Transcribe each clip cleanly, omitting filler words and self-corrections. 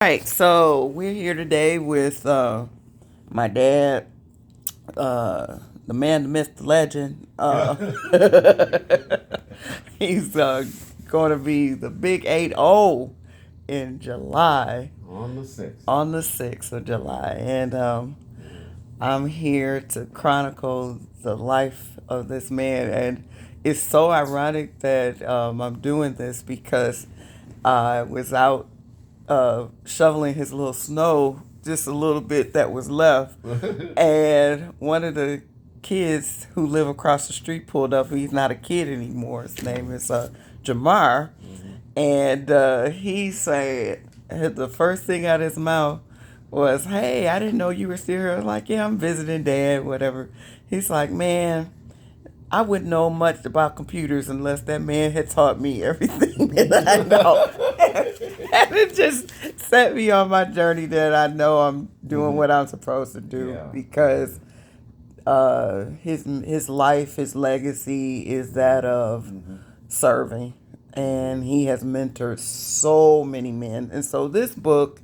Right, so we're here today with my dad, the man, the myth, the legend. He's going to be the big 8-0 in July, On the 6th. on the 6th of July. And I'm here to chronicle the life of this man. And it's so ironic that I'm doing this because I was out shoveling his little snow, just a little bit that was left. And one of the kids who live across the street pulled up. He's not a kid anymore. His name is Jamar. And he said, the first thing out of his mouth was, "Hey, I didn't know you were still here." I was like, "Yeah, I'm visiting dad, whatever." He's like, "Man, I wouldn't know much about computers unless that man had taught me everything that I know." And it just set me on my journey that I know I'm doing what I'm supposed to do Yeah. because his life, his legacy is that of serving, and he has mentored so many men. And so this book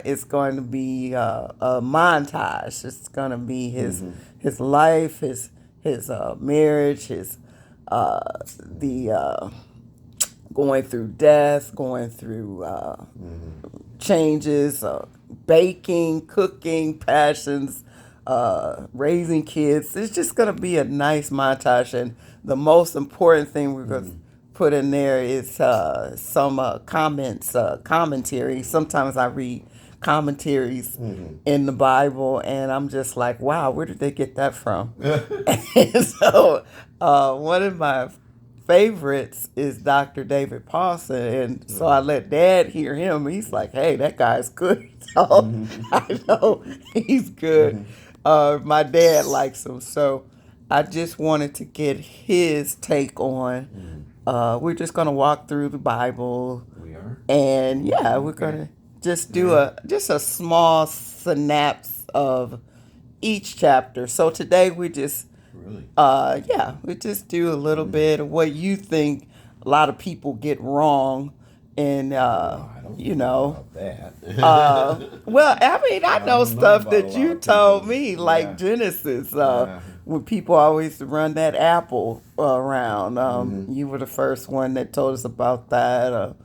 is going to be a montage. It's going to be his life, his marriage, his the going through death, going through changes, baking, cooking, passions, raising kids. It's just going to be a nice montage. And the most important thing we're going to put in there is some comments, commentary. Sometimes I read commentaries in the Bible, and I'm just like, wow, where did they get that from? And so one of my favorites is Dr. David Paulson, and so I let Dad hear him. He's like, "Hey, that guy's good." So I know he's good. My dad likes him, so I just wanted to get his take on. We're just gonna walk through the Bible, We are? and yeah, we're Okay. gonna just do a small synapse of each chapter. So today we just Really? yeah, we just do a little bit of what you think a lot of people get wrong, and I don't you know know, about that. well, I mean, I I know don't know stuff about a that lot you of told people. me, Yeah. like Genesis, Yeah. when people always run that apple around. You were the first one that told us about that.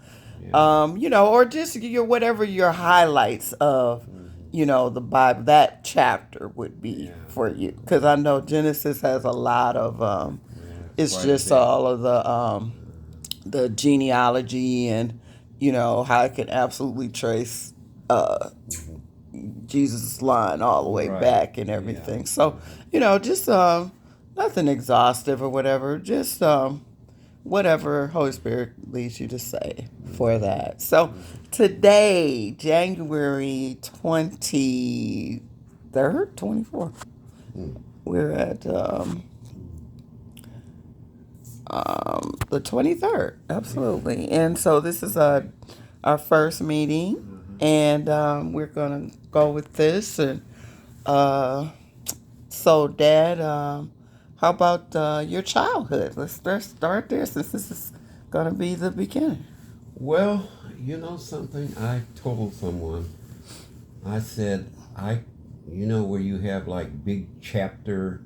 Yeah. Or just your whatever your highlights of, the Bible, that chapter would be Yeah. for you. Because I know Genesis has a lot of, Yeah. it's Quite a just bit. all of the genealogy and, how it can absolutely trace Jesus' line all the way Right. back and Yeah. everything. So, just nothing exhaustive or whatever, just whatever Holy Spirit leads you to say for that. So today, January 23rd, 24th, we're at the 23rd, absolutely. And so this is our first meeting, and we're going to go with this. And uh, so, Dad, how about your childhood? Let's start there since this is going to be the beginning. Well, you know something? I told someone, I said, where you have like big chapter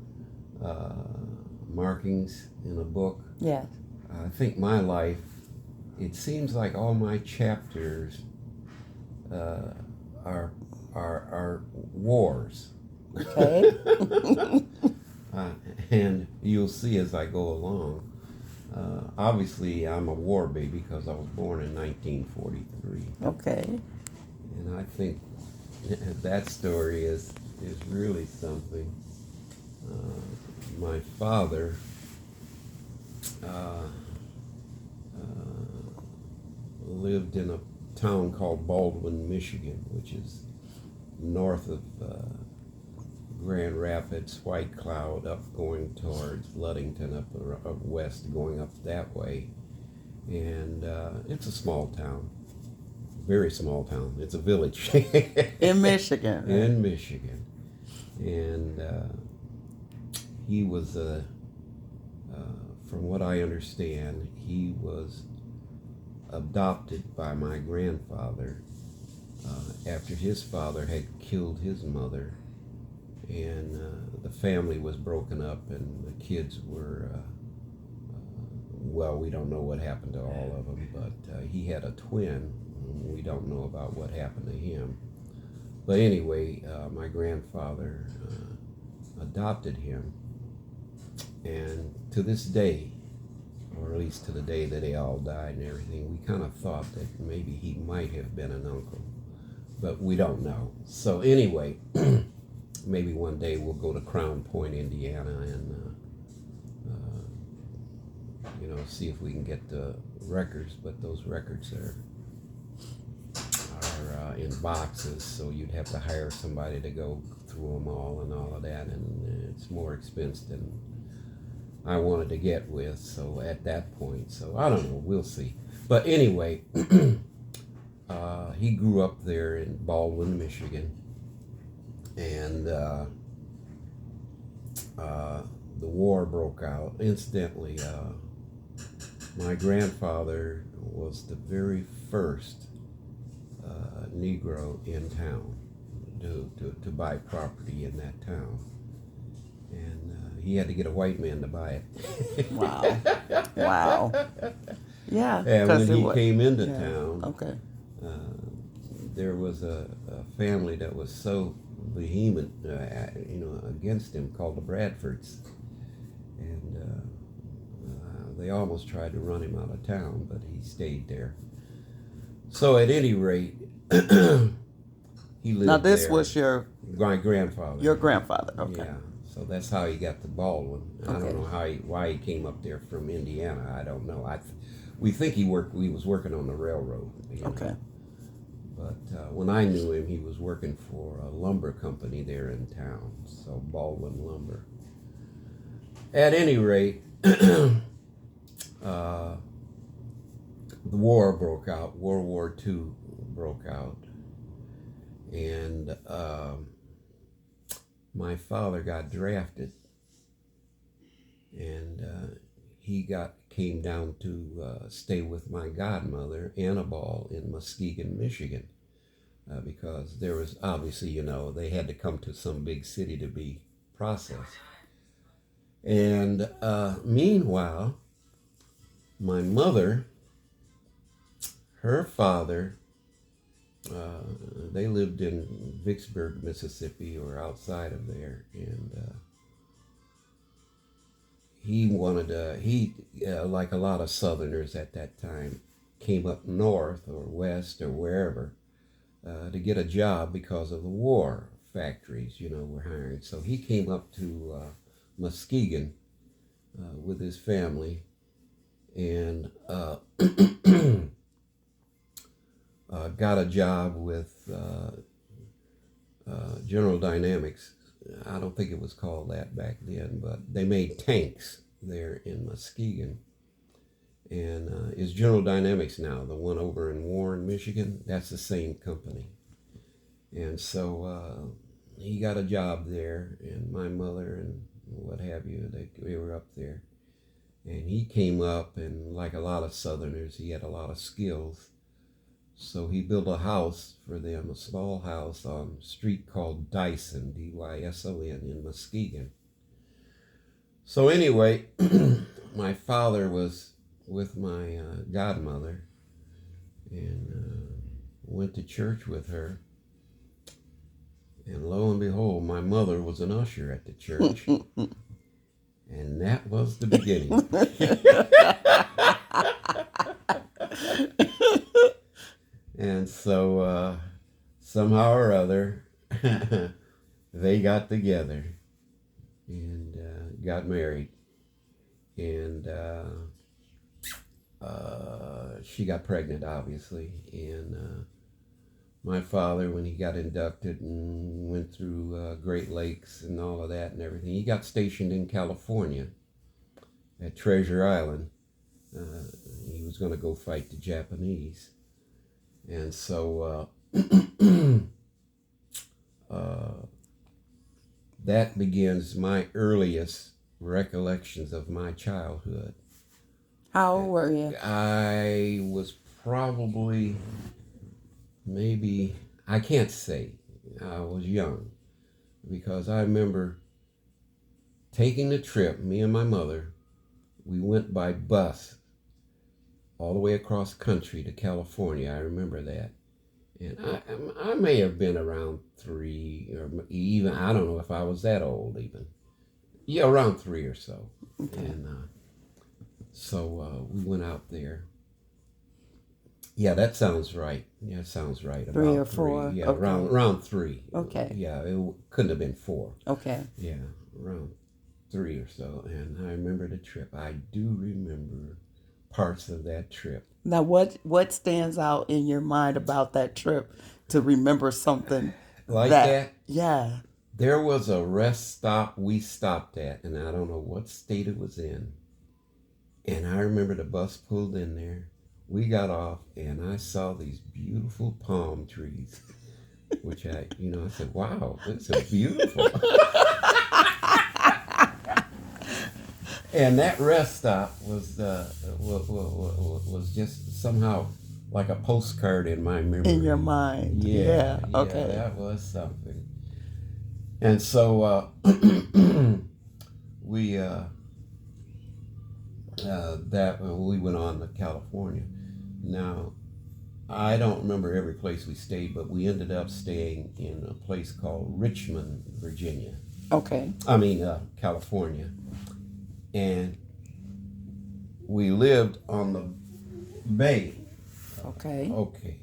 uh, markings in a book? Yes. I think my life, it seems like all my chapters uh, are, are wars. Okay. Uh, and you'll see as I go along. Obviously, I'm a war baby because I was born in 1943, Okay. and I think that story is really something. My father uh, lived in a town called Baldwin, Michigan, which is north of Grand Rapids, White Cloud, up going towards Ludington, up west, going up that way. And it's a small town, very small town. It's a village In Michigan. in Michigan. And he was, from what I understand, he was adopted by my grandfather after his father had killed his mother, and the family was broken up, and the kids were, well, we don't know what happened to all of them, but he had a twin. We don't know about what happened to him. But anyway, my grandfather adopted him, and to this day, or at least to the day that they all died and everything, we kind of thought that maybe he might have been an uncle, but we don't know. So anyway, maybe one day we'll go to Crown Point, Indiana, and see if we can get the records. But those records are in boxes, so you'd have to hire somebody to go through them all and all of that, and it's more expensive than I wanted to get with. So at that point, so I don't know, we'll see. But anyway, he grew up there in Baldwin, Michigan, and the war broke out. Incidentally, my grandfather was the very first Negro in town to buy property in that town, and he had to get a white man to buy it. Wow. Wow. Yeah. And when he came into yeah. town, Okay. there was a family that was so vehement, against him, called the Bradfords, and they almost tried to run him out of town, but he stayed there. So at any rate, he lived Now this there. was My grandfather. your grandfather. Okay. Yeah. So that's how he got to Baldwin. I Okay. don't know why he came up there from Indiana. I don't know. We think he was working on the railroad. Okay. Know. But when I knew him, he was working for a lumber company there in town. So Baldwin Lumber. At any rate, the war broke out. World War II broke out, and my father got drafted, and he came down to stay with my godmother, Anna Ball, in Muskegon, Michigan, because there was obviously, they had to come to some big city to be processed. And meanwhile, my mother, her father, they lived in Vicksburg, Mississippi, or outside of there, and he like a lot of Southerners at that time, came up north or west or wherever to get a job because of the war. Factories, were hiring. So he came up to Muskegon with his family, and got a job with General Dynamics. I don't think it was called that back then, but they made tanks there in Muskegon. And it's General Dynamics now, the one over in Warren, Michigan. That's the same company. And so he got a job there, and my mother and what have you, they were up there. And he came up, and like a lot of Southerners, he had a lot of skills. So he built a house for them, a small house on a street called Dyson, Dyson, in Muskegon. So anyway, my father was with my godmother, and went to church with her. And lo and behold, my mother was an usher at the church. And that was the beginning. And so somehow or other, they got together and got married. And she got pregnant, obviously. And my father, when he got inducted and went through Great Lakes and all of that and everything, he got stationed in California at Treasure Island. He was going to go fight the Japanese. And so that begins my earliest recollections of my childhood. How old were you? I was probably maybe, I can't say I was young because I remember taking the trip, me and my mother, we went by bus all the way across country to California. I remember that. And I may have been around 3 or even, I don't know if I was that old even. Yeah, around 3 or so. Okay. And so we went out there. Yeah, that sounds right. Yeah, it sounds right. About 3 or 4. Yeah, Okay. around 3. Okay. Yeah, it couldn't have been 4. Okay. Yeah, around 3 or so. And I remember the trip. I do remember parts of that trip. Now, what stands out in your mind about that trip to remember something Like that? Yeah. There was a rest stop we stopped at, and I don't know what state it was in. And I remember the bus pulled in there. We got off, and I saw these beautiful palm trees, which I said, wow, this is beautiful. And that rest stop was just somehow like a postcard in my memory. In your mind. Yeah. Okay. That was something. And so we we went on to California. Now, I don't remember every place we stayed, but we ended up staying in a place called Richmond, Virginia. Okay. California. And we lived on the bay. Okay. Okay.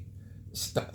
Stop.